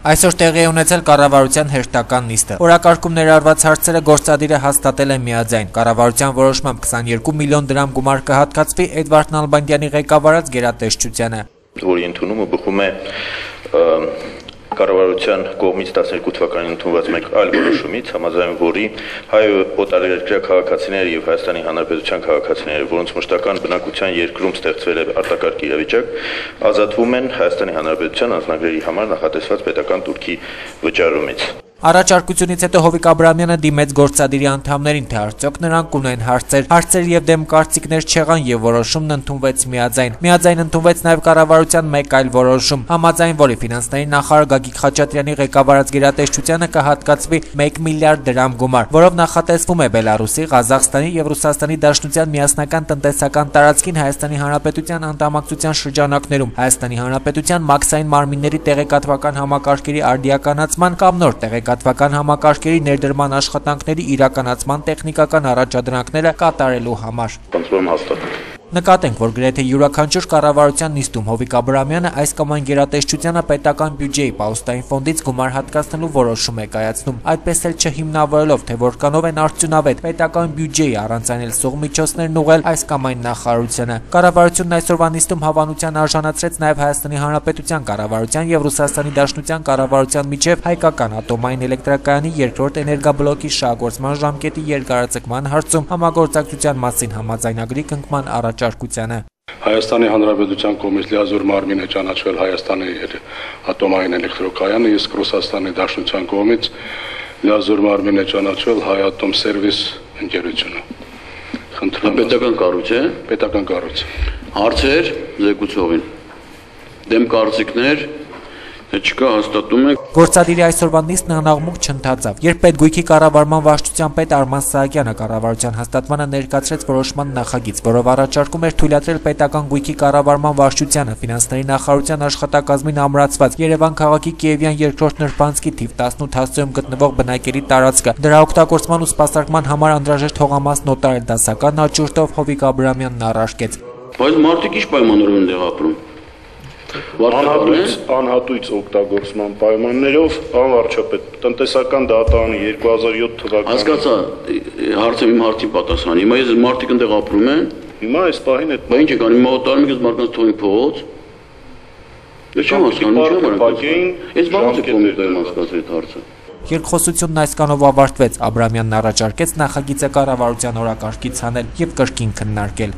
Այսօր տեղի է ունեցել կառավարության հերթական նիստը։ Օրակարգում ներառված հարցերը գործադիրը հաստատել է միաձայն։ Կառավարության որոշմամբ 22 միլիոն դրամ գումար կհատկացվի Էդվարդ Նալբանդյանի ղեկավարած գերատեսչությանը, որի ընդունումը բխում է կառավարության կողմից 12 թվականին ընդունված մեկ այլ որոշումից, համաձայն որի հայ օտարերկրյա քաղաքացիները եւ Հայաստանի Հանրապետության քաղաքացիները, որոնց մշտական բնակության երկրում ստեղծվել է արտակարգ իրավիճակ, ազատվում են Հայաստանի Հանրապետության անձնագրերի համար նախատեսված պետական տուրքի վճարումից։ Առաջարկությունից հետո Հովիկ Աբրահամյանը դիմեց գործադիրի անդամներին, թե արդյոք նրանք ունեն հարցեր եւ դեմ կարծիքներ չեղան եւ որոշումն ընդունվեց միաձայն։ Միաձայն ընդունվեց նաեւ կառավարության մեկ այլ որոշում, համաձայն որի ֆինանսների նախարար Գագիկ Խաչատրյանի ղեկավարած գերատեսչությանը կհատկացվի 1 միլիարդ դրամ գումար, որով նախատեսվում է Բելարուսի, Ղազախստանի եւ Ռուսաստանի Դաշնության միասնական տնտեսական տարածքին Հայաստանի Հանրապետության անդամակցության շրջանակներում Հայաստանի Հանրապետության մաքսային մարմինների տեղեկատվական համակարգերի արդիականացման կամ նոր տեղեկատվական համակարգերի ներդրման աշխատանքների իրականացման տեխնիկական առաջադրանքները կատարելու համար։ Նկատենք, որ գրեթե յուրաքանչյուր կառավարության նիստում Հովիկ Աբրահամյանը այս կամ այն գերատեսչությանը պետական բյուջեի պահոստային ֆոնդից գումար հատկացնելու որոշում է կայացնում, այդպես էլ չհիմնավորելով, թե որքանով են արդյունավետ պետական բյուջեի առանց այլսող միջոցներն ուղղել այս կամ այն նախարարությանը։ Կառավարությունն այսօրվա նիստում հավանության արժանացրեց նաև Հայաստանի Հանրապետության կառավարության եւ Ռուսաստանի Դաշնության կառավարության միջև հայկական ատոմային էլեկտրակայանի երկրորդ էներգաբլոկի շահգործման ժամկետի երկարաձգման հարցում համագործակցության մասին համաձայնագրի կնքման առաջարկությանը։ Հայաստանի Հանրապետության կողմից լիազոր մարմին է ճանաչվել Հայաստանի ատոմային էլեկտրակայանը, իսկ Ռուսաստանի Դաշնության կողմից լիազոր մարմին է ճանաչվել Հայատոմ Սերվիս ընկերությունը։ Խնդրում եմ պետական կառույց է, պետական կառույց։ Հարցեր զեկուցողին։ Դեմ կարծիքներ չկա, հաստատում եք։ Գործադիրի այսօրվա նիստն անաղմուկ չընթացավ, երբ պետգույքի կառավարման վարչության պետ Արման Սահակյանը կառավարության հաստատմանը ներկայացրեց որոշման նախագիծ, որով առաջարկում էր թույլատրել պետական գույքի կառավարման վարչությանը ֆինանսների նախարարության աշխատակազմին ամրացված Երևան քաղաքի Կիևյան երկրորդ նրբանցքի թիվ 18 հասցեում գտնվող բնակելի տարածքը դրա օգտագործման ու սպասարկման համար անհրաժեշտ հողամաս նոտարել դասական աճուրդով Հովիկ Աբրահամյանն առարկեց։ Բայց մարդիկ ինչ պայմաններով են դեղ ապրում։ Անհատույց օգտագործման պայմաններով, վարչապետ, տնտեսական դատարանը 2007 թվականին։ Հասկացա, հարցը իմ հարցի պատասխան։ Հիմա ես մարդիկ այնտեղ ապրում են։ Հիմա այս պահին է։ Բայց ինչ է կան, հիմա օտարում եք մարդկանց թողի փողոց։ Ես չեմ հասկանում, ես բանից եք կոմիտեում հասկացել այդ հարցը։ Երկխոսությունն այսքանով ավարտվեց, Աբրահամյանն առաջարկեց նախագիծը կառավարության օրակարգից հանել եւ կրկին քննարկել։